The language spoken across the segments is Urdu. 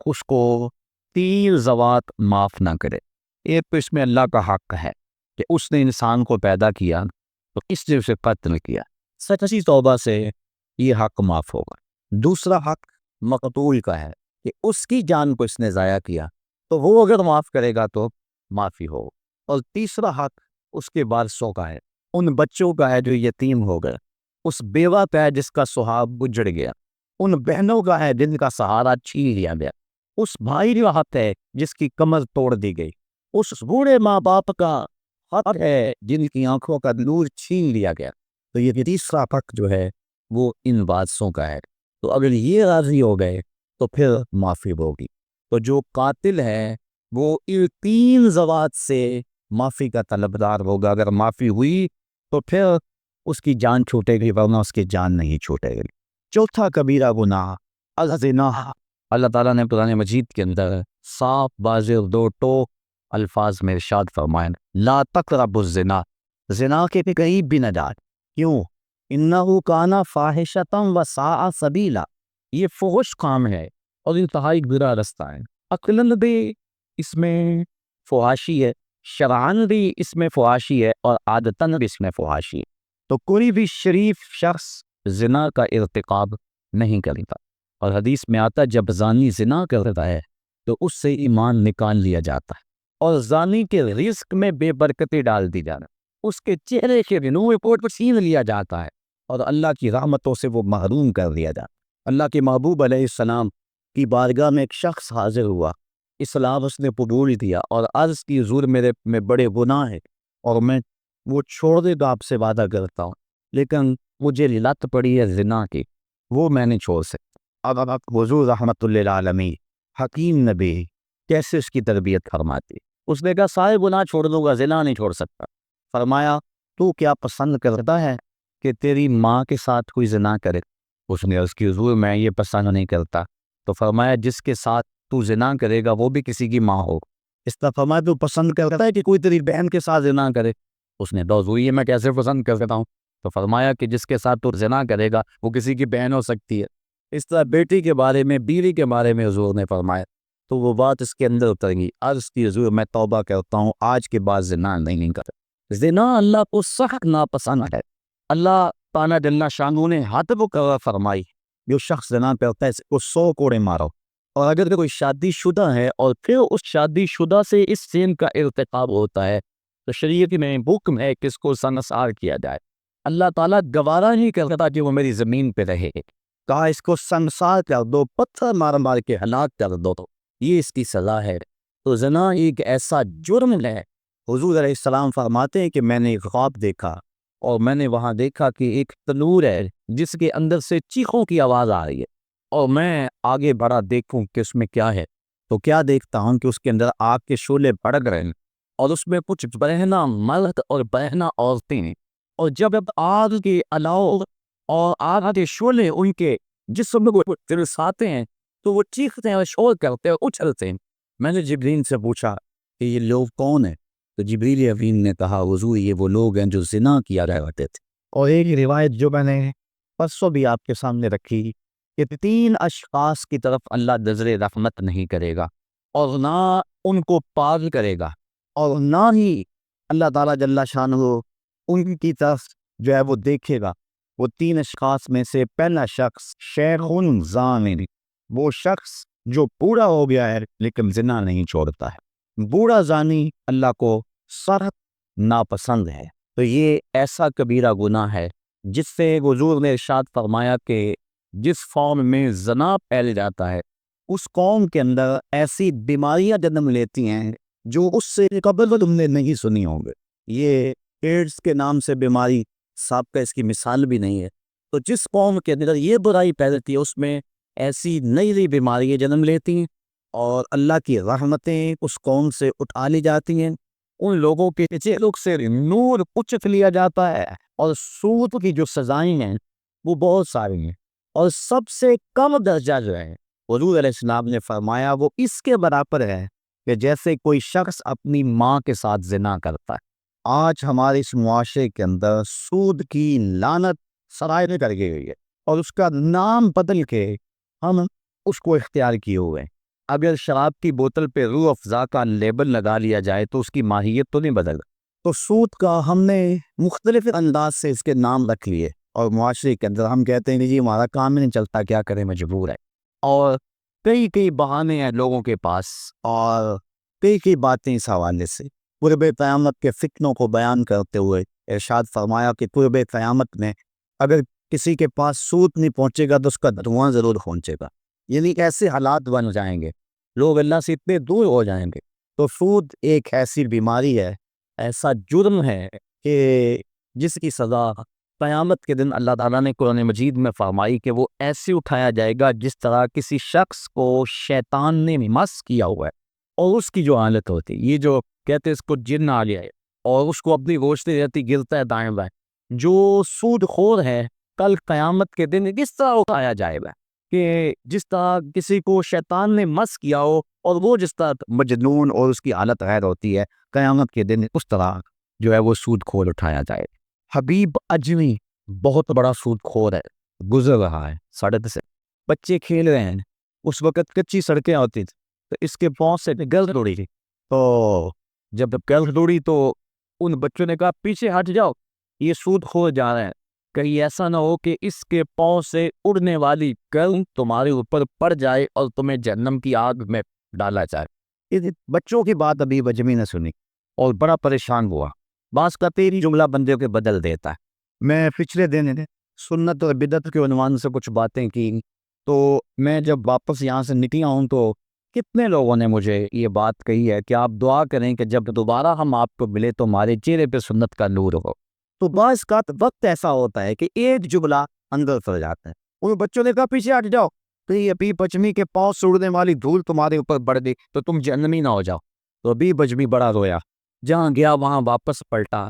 اس کو 3 زوات معاف نہ کرے۔ ایک تو اس میں اللہ کا حق ہے کہ اس نے انسان کو پیدا کیا تو اس نے اسے قتل کیا، سچی توبہ سے یہ حق معاف ہوگا۔ دوسرا حق مقتول کا ہے کہ اس کی جان کو اس نے ضائع کیا تو وہ اگر معاف کرے گا تو معافی ہو۔ اور تیسرا حق اس کے وارثوں کا ہے، ان بچوں کا ہے جو یتیم ہو گئے، اس بیوہ کا ہے جس کا سہاگ گجڑ گیا، ان بہنوں کا ہے جن کا سہارا چھین لیا گیا، اس بھائی کا حق ہے جس کی کمر توڑ دی گئی، اس بوڑھے ماں باپ کا حق ہے جن کی آنکھوں کا نور چھین لیا گیا۔ تو یہ تیسرا حق جو ہے وہ ان وارثوں کا ہے۔ تو اگر یہ راضی ہو گئے تو پھر معافی ہوگی۔ تو جو قاتل ہے وہ ان 3 زوات سے معافی کا طلبدار ہوگا۔ اگر معافی ہوئی تو پھر اس کی جان چھوٹے گی، ورنہ اس کی جان نہیں چھوٹے گی۔ چوتھا کبیرہ گناہ الزنا۔ اللہ تعالیٰ نے قرآن مجید کے اندر صاف واضح 2 ٹوک الفاظ میں ارشاد فرمائے، لا تقربوا الزنا، زنا کے قریب بھی نہ جائے۔ کیوں؟ انہ کان فاحشۃ وساء سبیلا، یہ فحش کام ہے اور انتہائی برا رستہ ہے۔ عقلاً بھی اس میں فحاشی ہے، شرعاً بھی اس میں فحاشی ہے، اور عادتاً بھی اس میں فحاشی ہے۔ تو کوئی بھی شریف شخص زنا کا ارتکاب نہیں کرتا، اور حدیث میں آتا جب زانی زنا کرتا ہے تو اس سے ایمان نکال لیا جاتا ہے، اور زانی کے رزق میں بے برکتی ڈال دی جاتی ہے، اس کے چہرے کے نور کو چھین لیا جاتا ہے، اور اللہ کی رحمتوں سے وہ محروم کر دیا جاتا ہے۔ اللہ کے محبوب علیہ السلام کی بارگاہ میں ایک شخص حاضر ہوا، اسلام اس نے قبول کیا اور عرض کی حضور میرے میں بڑے گناہ ہیں اور میں وہ چھوڑنے کا آپ سے وعدہ کرتا ہوں، لیکن مجھے لت پڑی ہے زنا کی، وہ میں نہیں چھوڑ سکتا۔ اب حضور رحمت اللہ عالمین حکیم نبی کیسے اس کی تربیت فرماتی؟ اس نے کہا سارے گناہ چھوڑ دوں گا، زنا نہیں چھوڑ سکتا۔ فرمایا تو کیا پسند کرتا ہے کہ تیری ماں کے ساتھ کوئی زنا کرے؟ اس نے عرض کی حضور میں یہ پسند نہیں کرتا۔ تو فرمایا جس کے ساتھ تو زنا کرے گا وہ بھی کسی کی ماں ہو۔ اس طرح فرمایا تو پسند کرتا ہے کہ کوئی تیری بہن کے ساتھ زنا کرے؟ اس نے دوست ہوئی ہے میں کیسے پسند کر سکتا ہوں؟ تو فرمایا کہ جس کے ساتھ تو زنا کرے گا وہ کسی کی بہن ہو سکتی ہے۔ اس طرح بیٹی کے بارے میں، بیوی کے بارے میں حضور نے فرمایا، تو وہ بات اس کے اندر اتر گئی۔ عرض کی حضور میں توبہ کرتا ہوں، آج کے بعد زنا نہیں کرتا۔ زنا اللہ کو سخت ناپسند ہے۔ اللہ تعالیٰ جل شانہ نے حد مقرر فرمائی، جو شخص زنا کرتا ہے اس کو 100 کوڑے مارو، اور اگر کوئی شادی شدہ ہے اور پھر اس شادی شدہ سے اس سین کا ارتکاب ہوتا ہے تو شریعت میں حکم ہے کہ اس کو سنسار کیا جائے۔ اللہ تعالیٰ گوارا نہیں کرتا کہ وہ میری زمین پہ رہے، کہا اس کو سنسار کر دو، پتھر مار مار کے ہلاک کر دو، تو یہ اس کی سزا ہے۔ تو زنا ایک ایسا جرم ہے، حضور علیہ السلام فرماتے ہیں کہ میں نے ایک خواب دیکھا اور میں نے وہاں دیکھا کہ ایک تنور ہے جس کے اندر سے چیخوں کی آواز آ رہی ہے، اور میں آگے بڑھا دیکھوں کہ اس میں کیا ہے، تو کیا دیکھتا ہوں کہ اس کے اندر آگ کے شعلے بھڑک رہے ہیں، اور اس میں کچھ برہنہ مرد اور برہنہ عورتیں ہیں، اور جب آگ کے الاؤ اور آگ کے شعلے ان کے جسم کو ترساتے ہیں تو وہ چیختے ہیں اور شور کرتے ہیں، اچھلتے ہیں۔ میں نے جبریل سے پوچھا کہ یہ لوگ کون ہیں؟ تو جبریل امین نے کہا حضور یہ وہ لوگ ہیں جو زنا کیا کرتے تھے۔ اور ایک روایت جو میں نے پرسوں بھی آپ کے سامنے رکھی کہ 3 اشخاص کی طرف اللہ نظر رحمت نہیں کرے گا، اور نہ ان کو پار کرے گا، اور نہ ہی اللہ تعالیٰ جل شانہ ان کی طرف جو ہے وہ دیکھے گا۔ وہ 3 اشخاص میں سے پہلا شخص شیخ زانی، وہ شخص جو بوڑھا ہو گیا ہے لیکن زنا نہیں چھوڑتا ہے۔ بوڑھا زانی اللہ کو سخت ناپسند ہے۔ تو یہ ایسا کبیرہ گناہ ہے جس سے حضور نے ارشاد فرمایا کہ جس قوم میں زنا پھیل جاتا ہے اس قوم کے اندر ایسی بیماریاں جنم لیتی ہیں جو اس سے قبل تم نے نہیں سنی ہوں گے۔ یہ ایڈز کے نام سے بیماری صاحب کا اس کی مثال بھی نہیں ہے۔ تو جس قوم کے اندر یہ برائی پھیلتی ہے اس میں ایسی نئی نئی بیماریاں جنم لیتی ہیں، اور اللہ کی رحمتیں اس قوم سے اٹھا لی جاتی ہیں، ان لوگوں کے چہروں سے نور پچھ لیا جاتا ہے، اور سود کی جو سزائیں ہیں وہ بہت ساری ہیں، اور سب سے کم درجہ جو ہے حضور علیہ السلام نے فرمایا وہ اس کے برابر ہے کہ جیسے کوئی شخص اپنی ماں کے ساتھ زنا کرتا ہے۔ آج ہمارے اس معاشرے کے اندر سود کی لعنت سرائے کر گئی ہے، اور اس کا نام بدل کے ہم اس کو اختیار کیے ہوئے ہیں۔ اگر شراب کی بوتل پہ روح افزا کا لیبل لگا لیا جائے تو اس کی ماہیت تو نہیں بدل. تو سود کا ہم نے مختلف انداز سے اس کے نام رکھ لیے، اور معاشرے کے اندر ہم کہتے ہیں کہ جی ہمارا کام نہیں چلتا، کیا کریں مجبور ہے، اور کئی بہانے ہیں لوگوں کے پاس، اور کئی باتیں اس حوالے سے. قرب قیامت کے فتنوں کو بیان کرتے ہوئے ارشاد فرمایا کہ قرب قیامت میں اگر کسی کے پاس سود نہیں پہنچے گا تو اس کا دھواں ضرور پہنچے گا. یعنی ایسے حالات بن جائیں گے، لوگ اللہ سے اتنے دور ہو جائیں گے. تو سود ایک ایسی بیماری ہے، ایسا جرم ہے کہ جس کی سزا قیامت کے دن اللہ تعالیٰ نے قرآن مجید میں فرمائی کہ وہ ایسے اٹھایا جائے گا جس طرح کسی شخص کو شیطان نے مس کیا ہوا ہے، اور اس کی جو حالت ہوتی، یہ جو کہتے ہیں اس کو جن آ گیا ہے اور اس کو اپنی روشنی رہتی گرتا ہے دائیں بائیں. جو سود خور ہے کل قیامت کے دن کس طرح اٹھایا جائے گا کہ جس طرح کسی کو شیطان نے مس کیا ہو، اور وہ جس طرح مجنون اور اس کی حالت غیر ہوتی ہے قیامت کے دن اس طرح جو ہے وہ سود خور اٹھایا جائے. حبیب اجمی بہت بڑا سود خور ہے، گزر رہا ہے سڑک سے، بچے کھیل رہے ہیں، اس وقت کچی سڑکیں ہوتی تھیں تو اس کے پاؤں سے گرد اڑی تھی. تو جب گرد اڑی تو ان بچوں نے کہا پیچھے ہٹ جاؤ، یہ سود خور جا رہے ہیں، کہیں ایسا نہ ہو کہ اس کے پاؤں سے اڑنے والی گرد تمہارے اوپر پڑ جائے اور تمہیں جہنم کی آگ میں ڈالا جائے. بچوں کی بات ابھی بجمی نے سنی اور بڑا پریشان ہوا. بعض کا تیری جملہ بندے کے بدل دیتا ہے. میں پچھلے دن سنت اور بدعت کے عنوان سے کچھ باتیں کی، تو میں جب واپس یہاں سے نکلا ہوں تو کتنے لوگوں نے مجھے یہ بات کہی ہے کہ آپ دعا کریں کہ جب دوبارہ ہم آپ کو ملے تو ہمارے چہرے پہ سنت کا نور ہو. تو بعض کا وقت ایسا ہوتا ہے کہ ایک جملہ اندر چل جاتا ہے. ان بچوں نے کہا پیچھے ہٹ جاؤ، تو یہ ابھی بچمی کے پاؤں سے اڑنے والی دھول تمہارے اوپر بڑھ گئی تو تم جہنمی نہ ہو جاؤ. تو ابھی بچمی بڑا رویا، جہاں گیا وہاں واپس پلٹا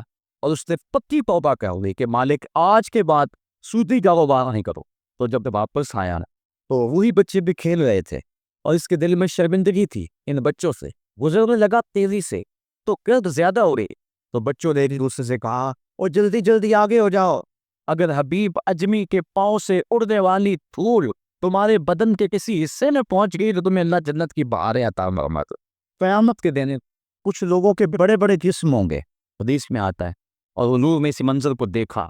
اور اس نے پکی توبہ کر لی کہ مالک آج کے بعد سودی کاروبار نہیں کرو. تو جب واپس آیا تو وہی بچے بھی کھیل رہے تھے اور اس کے دل میں شرمندگی تھی ان بچوں سے، گزرنے لگا تیزی سے تو گرد زیادہ ہو رہی. تو بچوں نے ایک دوسرے سے کہا اور جلدی جلدی آگے ہو جاؤ، اگر حبیب اجمی کے پاؤں سے اڑنے والی دھول تمہارے بدن کے کسی حصے میں پہنچ گئی تو تمہیں اللہ جنت کی بہاریں عطا فرمائے. قیامت کے دن کچھ لوگوں کے بڑے بڑے جسم ہوں گے، حدیث میں آتا ہے، اور حضور نے اس منظر کو دیکھا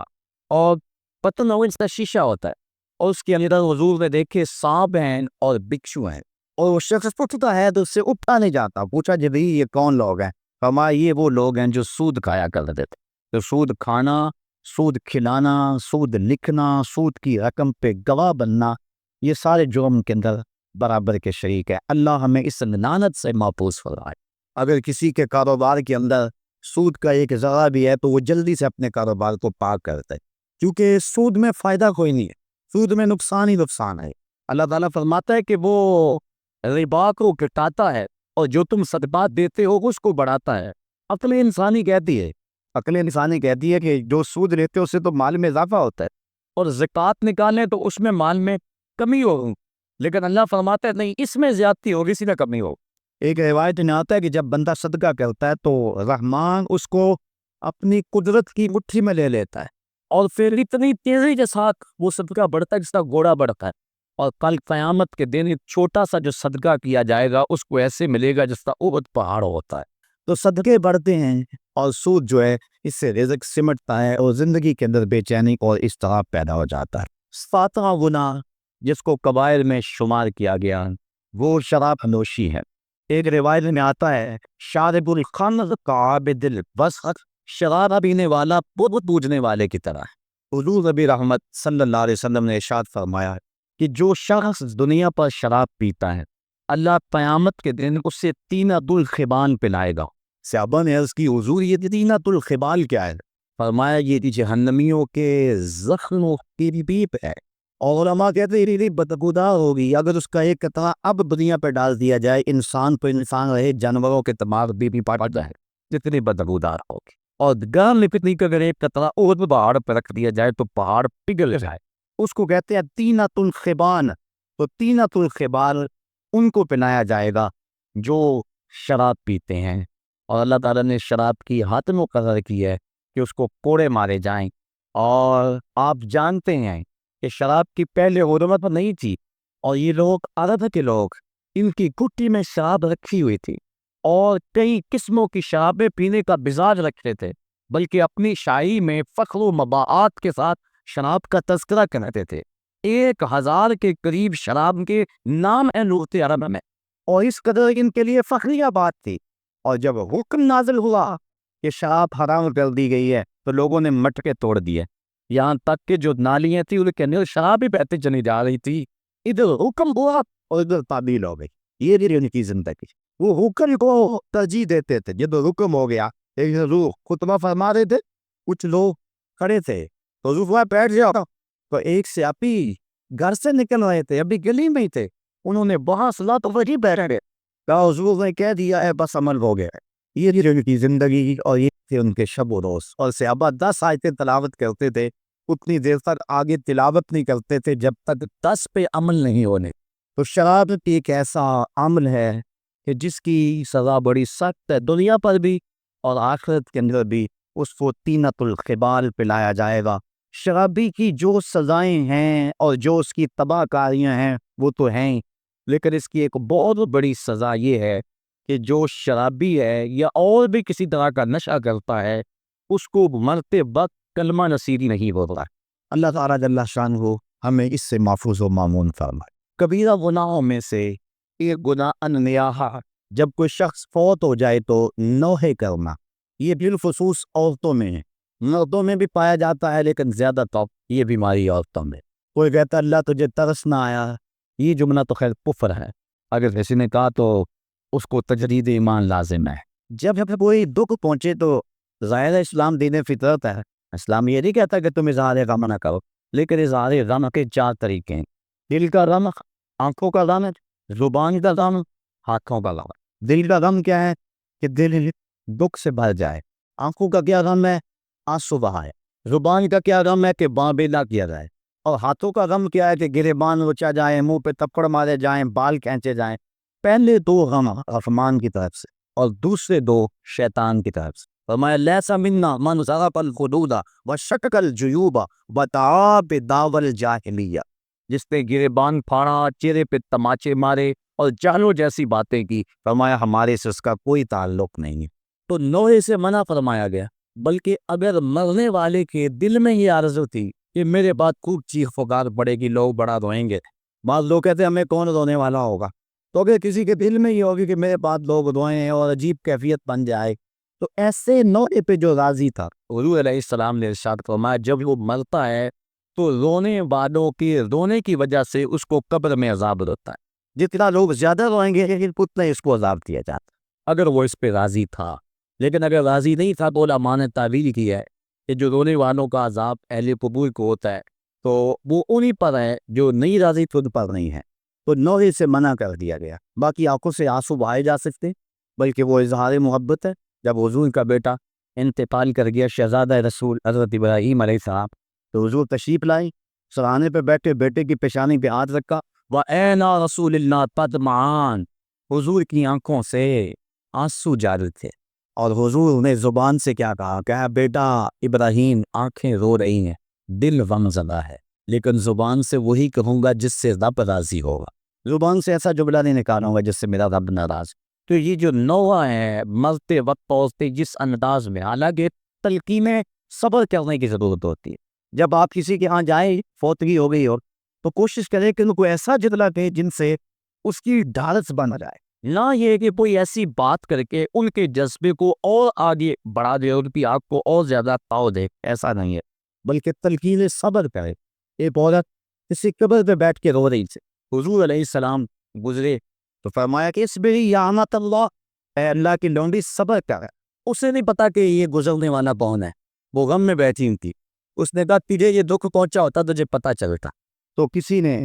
اور پتہ نہ ہو اس کا شیشہ ہوتا ہے اور اس کے اندر حضور نے دیکھے سانپ ہیں اور بچھو ہیں، اور وہ شخص پوچھتا ہے تو اس سے اٹھا نہیں جاتا. پوچھا جب یہ کون لوگ ہیں؟ فرمایا یہ وہ لوگ ہیں جو سود کھایا کرتے تھے. تو سود کھانا، سود کھلانا، سود لکھنا، سود کی رقم پہ گواہ بننا، یہ سارے جرم کے اندر برابر کے شریک ہے. اللہ ہمیں اس لعنت سے محفوظ فرمائے. اگر کسی کے کاروبار کے اندر سود کا ایک ذرہ بھی ہے تو وہ جلدی سے اپنے کاروبار کو پاک کرتا ہے، کیونکہ سود میں فائدہ کوئی نہیں ہے، سود میں نقصان ہی نقصان ہے. اللہ تعالیٰ فرماتا ہے کہ وہ ربا کو گھٹاتا ہے اور جو تم صدقات دیتے ہو اس کو بڑھاتا ہے. عقل انسانی کہتی ہے کہ جو سود لیتے ہو اس سے تو مال میں اضافہ ہوتا ہے، اور زکوٰۃ نکالیں تو اس میں مال میں کمی ہو، لیکن اللہ فرماتا ہے نہیں، اس میں زیادتی ہوگی، اسی میں کمی ہو. ایک روایت میں آتا ہے کہ جب بندہ صدقہ کرتا ہے تو رحمان اس کو اپنی قدرت کی مٹھی میں لے لیتا ہے اور پھر اتنی تیزی کے ساتھ وہ صدقہ بڑھتا ہے جس کا گھوڑا بڑھتا ہے. اور کل قیامت کے دن ایک چھوٹا سا جو صدقہ کیا جائے گا اس کو ایسے ملے گا جس کا احد پہاڑ ہوتا ہے. تو صدقے بڑھتے ہیں اور سود جو ہے اس سے رزق سمٹتا ہے اور زندگی کے اندر بے چینی اور اضطراب پیدا ہو جاتا ہے. 7واں گناہ جس کو کبائر میں شمار کیا گیا وہ شراب نوشی ہے. ایک روایت میں آتا ہے شارب الخمر کعابد الوسخ، شراب پینے والا بت پوجنے والے کی طرح ہے. حضور نبی رحمت صلی اللہ علیہ وسلم نے ارشاد فرمایا کہ جو شخص دنیا پر شراب پیتا ہے اللہ قیامت کے دن اسے تینۃ الخبال پلائے گا. صحابہ نے عرض کی حضور یہ تینۃ الخبال کیا ہے؟ فرمایا یہ جہنمیوں کے زخموں کی پیپ ہے، اور علماء کہتے ہیں یہ بدبودار ہوگی. اگر اس کا ایک قطرہ اب دنیا پہ ڈال دیا جائے، انسان تو انسان رہے، جانوروں کے دماغ بھی پڑ جائے، جتنی بدبودار ہوگی. اور گرم لپٹنی کا اگر ایک قطرہ اور پہاڑ پہ رکھ دیا جائے تو پہاڑ پگھل جائے. اس کو کہتے ہیں تینۃ الخبال. تو تینۃ الخبال ان کو پلایا جائے گا جو شراب پیتے ہیں، اور اللہ تعالیٰ نے شراب کی حد مقرر کی ہے کہ اس کو کوڑے مارے جائیں. اور آپ جانتے ہیں کہ شراب کی پہلے حرمت نہیں تھی، اور یہ لوگ عرب کے لوگ ان کی کٹی میں شراب رکھی ہوئی تھی اور کئی قسموں کی شرابیں پینے کا مزاج رکھتے تھے، بلکہ اپنی شاعری میں فخر و مباحات کے ساتھ شراب کا تذکرہ کرتے تھے۔ 1000 کے قریب شراب کے نام ہیں لغت عرب میں، اور اس قدر ان کے لیے فخریہ بات تھی۔ اور جب حکم نازل ہوا کہ شراب حرام کر دی گئی ہے تو لوگوں نے مٹکے توڑ دیے، یہاں تک کہ جو نالیاں تھیں ان کے اندر شراب ہی بہتی چلی جا رہی تھی۔ ادھر حکم ہوا اور ادھر تعبیل ہو گئی۔ یہ بھی ان کی زندگی، وہ حکم کو ترجیح دیتے تھے۔ جب حکم ہو گیا، ایک روح خطبہ فرما رہے تھے، کچھ لوگ کھڑے تھے تو حضور بیٹھ جاؤ، تو ایک سے ابھی گھر سے نکل رہے تھے، ابھی گلی میں ہی تھے، انہوں نے بہت سلا تو وہی بیٹھ گئے، کہا حضور نے کہہ دیا ہے، بس عمل ہو گیا۔ یہ بھی ان کی زندگی اور یہ تھے ان کے شب و روز۔ اور صحابہ 10 آیتیں تلاوت کرتے تھے، اتنی دیر تک آگے تلاوت نہیں کرتے تھے جب تک 10 پہ عمل نہیں ہونے۔ تو شراب ایک ایسا عمل ہے کہ جس کی سزا بڑی سخت ہے، دنیا پر بھی اور آخرت کے اندر بھی اس کو طینۃ الخبال پلایا جائے گا۔ شرابی کی جو سزائیں ہیں اور جو اس کی تباہ کاریاں ہیں وہ تو ہیں، لیکن اس کی ایک بہت بڑی سزا یہ ہے کہ جو شرابی ہے یا اور بھی کسی طرح کا نشہ کرتا ہے، اس کو مرتے وقت کلمہ نصیری نہیں ہوتا۔ اللہ تعالیٰ جل شانہ ہمیں اس سے محفوظ و مامون فرمائے۔ کبیرہ گناہوں میں سے ایک گناہ النیاحہ، جب کوئی شخص فوت ہو جائے تو نوحے کرنا، یہ بالخصوص عورتوں میں ہے، مردوں میں بھی پایا جاتا ہے لیکن زیادہ تر یہ بیماری عورتوں میں۔ کوئی کہتا اللہ تجھے ترس نہ آیا، یہ جملہ تو خیر کفر ہے، اگر کسی نے کہا تو اس کو تجدید ایمان لازم ہے۔ جب کوئی دکھ پہنچے تو ظاہر اسلام دین فطرت ہے، اسلام یہ نہیں کہتا کہ تم اظہار غم نہ کرو، لیکن اظہار غم کے 4 طریقے ہیں: دل کا غم، آنکھوں کا غم، زبان کا غم، ہاتھوں کا غم۔ دل کا غم کیا ہے کہ دل دکھ سے بھر جائے، آنکھوں کا کیا غم ہے، آنسو بہائے، زبان کا کیا غم ہے کہ بابیلا کیا جائے، اور ہاتھوں کا غم کیا ہے کہ گریبان رچا جائے، منہ پہ تپڑ مارے جائیں، بال کھینچے جائیں۔ پہلے 2 غم رحمان کی طرف سے اور دوسرے 2 شیطان کی طرف سے۔ فرمایا لیس منا من ضرب الخدود وشقق الجیوب ودعا بدعوی الجاہلیہ، جس نے گریبان پھاڑا، چہرے پہ تماچے مارے اور جانو جیسی باتیں کی، فرمایا ہمارے سے اس کا کوئی تعلق نہیں ہے۔ تو نوحے سے منع فرمایا گیا، بلکہ اگر مرنے والے کے دل میں یہ آرزو تھی کہ میرے بعد خوب چیخ پکار پڑے گی، لوگ بڑا روئیں گے، بعض لوگ کہتے ہیں ہمیں کون رونے والا ہوگا، تو اگر کسی کے دل میں یہ ہوگی کہ میرے بعد لوگ روئیں اور عجیب کیفیت بن جائے، تو ایسے نوحے پہ جو راضی تھا، حضور علیہ السلام نے ارشاد فرمایا جب وہ مرتا ہے تو رونے والوں کی رونے کی وجہ سے اس کو قبر میں عذاب ہوتا ہے، جتنا لوگ زیادہ روئیں گے اتنا اس کو عذاب دیا جاتا اگر وہ اس پہ راضی تھا۔ لیکن اگر راضی نہیں تھا تو علماء نے تعویل کی ہے کہ جو رونے والوں کا عذاب اہل قبور کو ہوتا ہے تو وہ انہی پر ہے، جو نہیں راضی خود پر نہیں ہے، تو نوحے سے منع کر دیا گیا۔ باقی آنکھوں سے آنسو بہائے جا سکتے، بلکہ وہ اظہار محبت ہے۔ جب حضور کا بیٹا انتقال کر گیا، شہزادہ رسول حضرت ابراہیم علیہ السلام، تو حضور تشریف لائے، سرانے پہ بیٹھے، بیٹے کی پیشانی پہ ہاتھ رکھا، وَأَيْنَا رسول اللہ تدمعان، حضور کی آنکھوں سے آنسو جاری تھے، اور حضور نے زبان سے کیا کہا بیٹا ابراہیم آنکھیں رو رہی ہیں، دل غم زدہ ہے، لیکن زبان سے وہی کہوں گا جس سے رب راضی ہوگا، زبان سے ایسا جملہ نہیں نکالوں گا جس سے میرا رب ناراض۔ تو یہ جو نوحہ ہے، مرتے وقت پہنچتے جس انداز میں، حالانکہ تلقین صبر کرنے کی ضرورت ہوتی ہے۔ جب آپ کسی کے ہاں جائیں، فوتگی ہو گئی ہو، تو کوشش کریں کہ ان کو ایسا جملہ کہیں جن سے اس کی ڈھارس بن جائے، نہ یہ کہ کوئی ایسی بات کر کے ان کے جذبے کو اور آگے بڑھا دے، ان کی آنکھ کو اور زیادہ تاؤ دے، ایسا نہیں ہے، بلکہ تلقین صبر کرے۔ ایک عورت کسی قبر پہ بیٹھ کے رو رہی تھی، حضور علیہ السلام گزرے تو فرمایا کہ اصبری یا امۃ اللہ، اے اللہ کی لونڈی صبر کر۔ اسے نہیں پتا کہ یہ گزرنے والا کون ہے، وہ غم میں بیٹھی تھی۔ اس نے کہا تجھے یہ دکھ پہنچا ہوتا تجھے پتا چلتا۔ تو کسی نے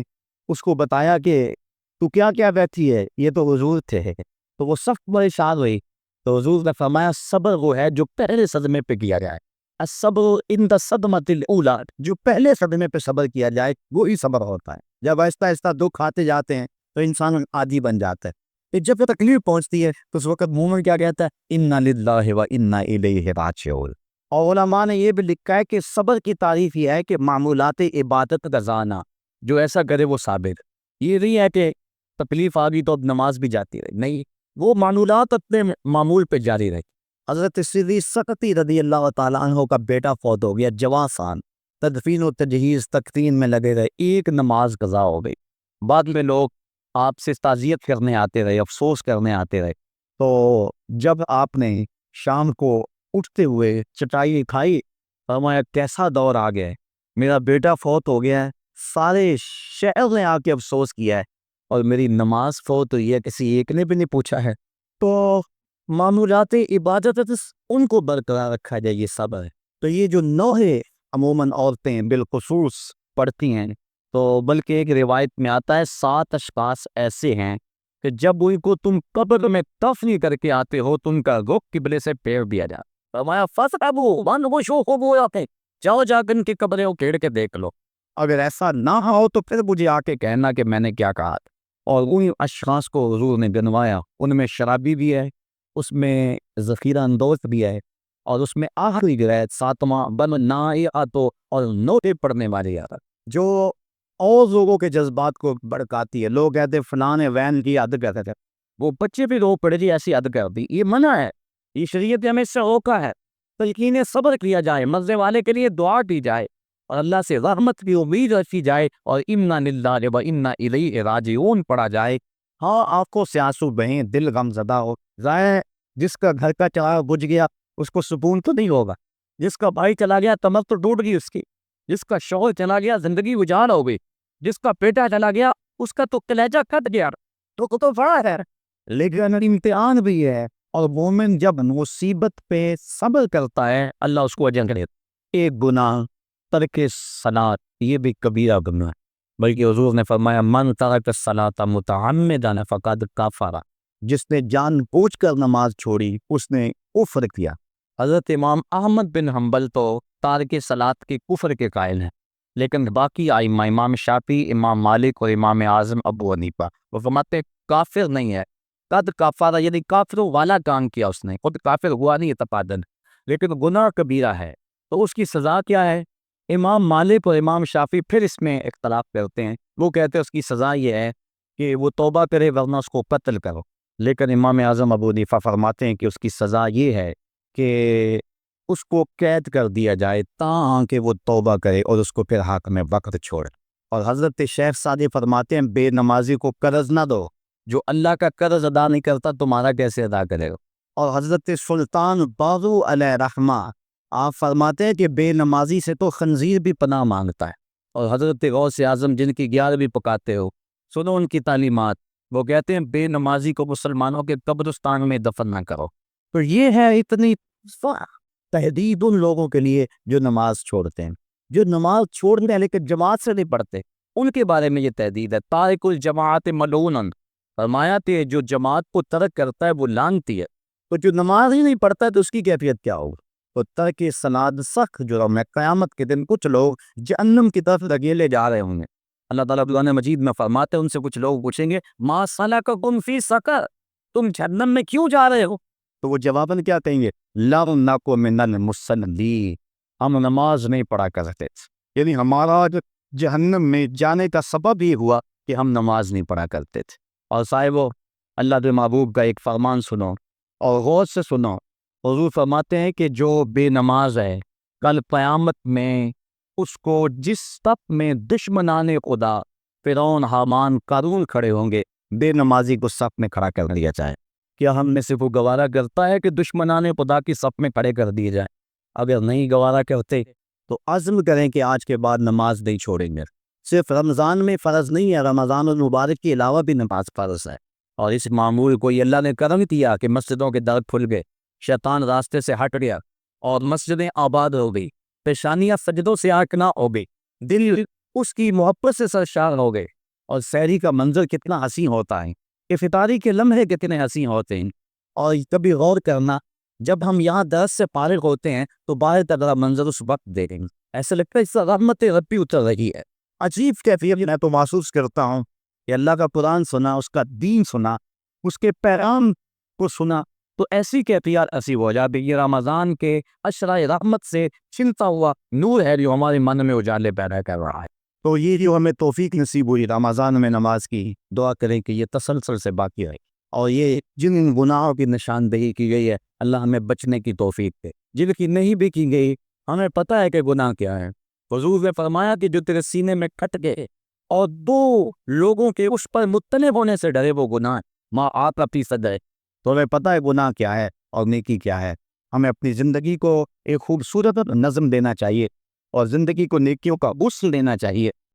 اس کو بتایا کہ تو کیا کیا بیٹھی ہے، یہ تو حضور تھے، تو وہ سخت پریشان ہوئی۔ تو حضور نے فرمایا صبر وہ ہے جو پہلے صدمے پہ کیا جائے، الصبر عند الصدمۃ الاولی، جو پہلے صدمے پہ صبر کیا جائے وہی صبر ہوتا ہے۔ جب آہستہ آہستہ دکھ آتے جاتے ہیں تو انسان عادی بن جاتا ہے، پھر جب تکلیف پہنچتی ہے تو اس وقت مومن کیا کہتا ہے، انا للہ و انا الیہ راجعون۔ اور علماء نے یہ بھی لکھا ہے کہ صبر کی تعریف یہ ہے کہ معمولات عبادت کا جانا، جو ایسا کرے وہ ثابت۔ یہ نہیں ہے کہ تکلیف آ گئی تو اب نماز بھی جاتی رہی، نہیں، وہ معمولات اپنے معمول پہ جاری رہی۔ حضرت صدیق سقطی رضی اللہ تعالیٰ عنہ کا بیٹا فوت ہو گیا جوان سان، تدفین و تجہیز تکفین میں لگے رہے، ایک نماز قضا ہو گئی۔ بعد میں لوگ آپ سے تعزیت کرنے آتے رہے، افسوس کرنے آتے رہے، تو جب آپ نے شام کو اٹھتے ہوئے چٹائی کھائی، فرمایا کیسا دور آ گیا ہے، میرا بیٹا فوت ہو گیا ہے، سارے شہر نے آ کے افسوس کیا ہے، اور میری نماز فوت ہوئی ہے، کسی ایک نے بھی نہیں پوچھا ہے۔ تو معمولات عبادت ان کو برقرار رکھا جائے، یہ صبر ہے۔ تو یہ جو نوحے عموماً عورتیں بالخصوص پڑھتی ہیں، تو بلکہ ایک روایت میں آتا ہے 7 اشخاص ایسے ہیں کہ جب ان کو تم قبر میں دفن کر کے آتے ہو تو ان کا رخ قبلے سے پھیر دیا جاتا۔ فرمایا فَاسْتَبُوا وَانْوَشُوهُ آتے، جاؤ جا کر ان کی قبریں اکھیڑ کے دیکھ لو، اگر ایسا نہ ہو تو پھر مجھے آ کے کہنا کہ میں نے کیا کہا تھا۔ اور ان اشخاص کو حضور نے گنوایا، ان میں شرابی بھی ہے، اس میں ذخیرہ اندوز بھی ہے، اور اس میں آخری روایت 7واں بن نائعۃ اور نوٹے پڑھنے والی عادت جو اور لوگوں کے جذبات کو بڑکاتی ہے۔ لوگ کہتے ہیں فلاں نے وین کی عادت کرتے تھے، وہ بچے بھی رو پڑے جی ایسی عادت کر دی، یہ منع ہے، یہ شریعت ہمیں اس سے روکا ہے۔ تلقین صبر کیا جائے، مزے والے کے لیے دعا کی جائے، اور اللہ سے رحمت کی امید رکھی جائے، اور انا للہ و انا الیہ راجعون پڑھا جائے۔ ہاں آنکھوں سے آنسو بہیں، دل غم زدہ ہو، ظاہر جس کا گھر کا چراغ بجھ گیا اس کو سکون تو نہیں ہوگا، جس کا بھائی چلا گیا تمر تو ٹوٹ گئی اس کی، جس کا شوہر چلا گیا زندگی اجاڑ ہو گئی، جس کا بیٹا چلا گیا اس کا تو کلیجہ کٹ گیا، تو بڑا ہے، لیکن امتحان بھی ہے، اور مومن جب مصیبت پہ صبر کرتا ہے اللہ اس کو اجر دیتا ہے۔ ایک گناہ ترک صلاۃ، یہ بھی کبیرہ گناہ ہے، بلکہ حضور نے فرمایا من ترک الصلاۃ متعمدا فقد کفر، جس نے جان بوجھ کر نماز چھوڑی اس نے کفر کیا۔ حضرت امام احمد بن حنبل تو تارک صلاۃ کے کفر کے قائل ہیں، لیکن باقی ائمہ امام شافعی، امام مالک اور امام اعظم ابو حنیفہ وہ فرماتے ہیں کافر نہیں ہے، قد کفر یعنی کافروں والا کام کیا، اس نے خود کافر ہوا نہیں اتفاقاً، لیکن گناہ کبیرہ ہے، تو اس کی سزا کیا ہے؟ امام مالک اور امام شافعی پھر اس میں اختلاف کرتے ہیں، وہ کہتے ہیں اس کی سزا یہ ہے کہ وہ توبہ کرے ورنہ اس کو قتل کرو، لیکن امام اعظم ابو حنیفہ فرماتے ہیں کہ اس کی سزا یہ ہے کہ اس کو قید کر دیا جائے تاں کہ وہ توبہ کرے اور اس کو پھر حق میں وقت چھوڑے۔ اور حضرت شیخ سعدی فرماتے ہیں بے نمازی کو قرض نہ دو، جو اللہ کا قرض ادا نہیں کرتا تمہارا کیسے ادا کرے گا۔ اور حضرت سلطان باغو علیہ رحمہ آپ فرماتے ہیں کہ بے نمازی سے تو خنزیر بھی پناہ مانگتا ہے۔ اور حضرت غوث اعظم جن کی 11ویں پکاتے ہو، سنو ان کی تعلیمات، وہ کہتے ہیں بے نمازی کو مسلمانوں کے قبرستان میں دفن نہ کرو۔ تو یہ ہے اتنی تحدید ان لوگوں کے لیے جو نماز چھوڑتے ہیں، جو نماز چھوڑتے ہیں لیکن جماعت سے نہیں پڑھتے، ان کے بارے میں یہ تحدید ہے۔ تارک الجماعت ملعون، فرمایا کہ جو جماعت کو ترک کرتا ہے وہ لعنتی ہے، تو جو نماز ہی نہیں پڑھتا ہے تو اس کی کیفیت کیا ہوگی؟ تو ترک صلاۃ سخت جرم ہے، قیامت کے دن کچھ لوگ جہنم کی طرف دھکیلے جا رہے ہوں گے۔ اللہ تعالیٰ قرآن مجید میں فرماتے ہیں ان سے کچھ لوگ پوچھیں گے ما سلککم فی سقر، تم جہنم میں کیوں جا رہے ہو؟ تو وہ جواباً کیا کہیں گے؟ لم نک من المصلین، ہم نماز نہیں پڑھا کرتے تھے، یعنی ہمارا جو جہنم میں جانے کا سبب یہ ہوا کہ ہم نماز نہیں پڑھا کرتے تھے۔ اور صاحبو اللہ کے محبوب کا ایک فرمان سنو اور غور سے سنو، حضور فرماتے ہیں کہ جو بے نماز ہے کل قیامت میں اس کو جس صف میں دشمنان خدا فرعون، حامان، قارون کھڑے ہوں گے، بے نمازی کو صف میں کھڑا کر دیا جائے۔ کیا ہم میں سے وہ گوارا کرتا ہے کہ دشمنان خدا کی صف میں کھڑے کر دیے جائیں؟ اگر نہیں گوارا کرتے تو عزم کریں کہ آج کے بعد نماز نہیں چھوڑیں گے۔ صرف رمضان میں فرض نہیں ہے، رمضان المبارک کے علاوہ بھی نماز فرض ہے، اور اس معمول کو یہ اللہ نے کرم کیا کہ مسجدوں کے در کھل گئے، شیطان راستے سے ہٹ گیا اور مسجدیں آباد ہو گئی، پیشانیاں سجدوں سے آنکھنا ہو گئی، دل اس کی محبت سے سرشار ہو گئے، اور سحری کا منظر کتنا حسین ہوتا ہے، افطاری کے لمحے کتنے حسین ہوتے ہیں۔ اور کبھی غور کرنا جب ہم یہاں درس سے فارغ ہوتے ہیں تو باہر کا منظر اس وقت دیکھیں گے، ایسا لگتا ہے اس سے رحمت ربی اتر رہی ہے، عجیب کیفیت میں تو محسوس کرتا ہوں کہ اللہ کا قرآن سنا، اس کا دین سنا، اس کے پیغام کو سنا، تو ایسی کیفیت عصیب ہو جاتی۔ یہ رمضان کے عشرہ رحمت سے چھنتا ہوا نور ہے جو ہمارے من میں اجالے پیدا کر رہا ہے۔ تو یہ جو ہمیں توفیق نصیب ہوئی رمضان میں نماز کی، دعا کریں کہ یہ تسلسل سے باقی رہے، اور یہ جن گناہوں کی نشاندہی کی گئی ہے اللہ ہمیں بچنے کی توفیق دے، جن کی نہیں بھی کی گئی ہمیں پتہ ہے کہ گناہ کیا ہے۔ حضور نے فرمایا کہ جو تیرے سینے میں کھٹ گئے اور دو لوگوں کے اس پر مطلع ہونے سے ڈرے وہ گناہ ماں آپ اپنی صدر، تو ہمیں پتہ ہے گناہ کیا ہے اور نیکی کیا ہے۔ ہمیں اپنی زندگی کو ایک خوبصورت نظم دینا چاہیے اور زندگی کو نیکیوں کا غسل دینا چاہیے